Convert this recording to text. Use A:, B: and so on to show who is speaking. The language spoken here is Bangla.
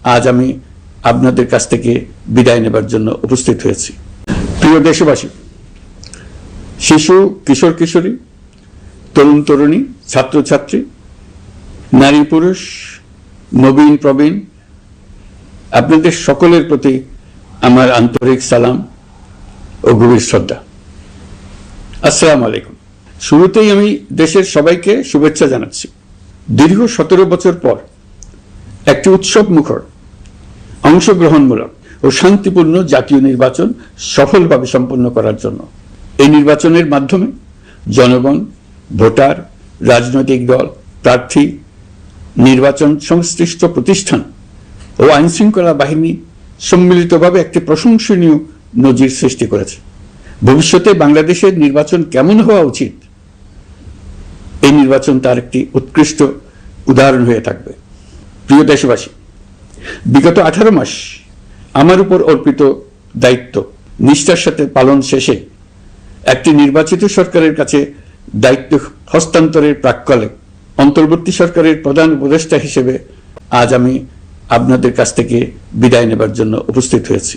A: আজ আমি আপনাদের কাছ থেকে বিদায় নেবার জন্য উপস্থিত হয়েছি। প্রিয় দেশবাসী, শিশু, কিশোর কিশোরী, তরুণ তরুণী, ছাত্রছাত্রী, নারী পুরুষ, নবীন প্রবীণ, আপনাদের সকলের প্রতি আমার আন্তরিক সালাম ও গভীর শ্রদ্ধা। আসসালামু আলাইকুম। শুরুতেই আমি দেশের সবাইকে শুভেচ্ছা জানাচ্ছি। দীর্ঘ 17 বছর পর একটি উৎসব মুখর, অংশগ্রহণমূলক ও শান্তিপূর্ণ জাতীয় নির্বাচন সফলভাবে সম্পন্ন করার জন্য এই নির্বাচনের মাধ্যমে জনগণ, ভোটার, রাজনৈতিক দল, প্রার্থী, নির্বাচন সংশ্লিষ্ট প্রতিষ্ঠান ও আইনশৃঙ্খলা বাহিনী সম্মিলিতভাবে একটি প্রশংসনীয় নজির সৃষ্টি করেছে। ভবিষ্যতে বাংলাদেশের নির্বাচন কেমন হওয়া উচিত, এই নির্বাচন তার একটি উৎকৃষ্ট উদাহরণ হয়ে থাকবে। প্রিয় দেশবাসী, বিগত 18 মাস আমার উপর অর্পিত দায়িত্ব নিষ্ঠার সাথে পালন শেষে একটি নির্বাচিত সরকারের কাছে দায়িত্ব হস্তান্তরের প্রাক্কালে অন্তর্বর্তী সরকারের প্রধান উপদেষ্টা হিসেবে আজ আমি আপনাদের কাছ থেকে বিদায় নেবার জন্য উপস্থিত হয়েছি।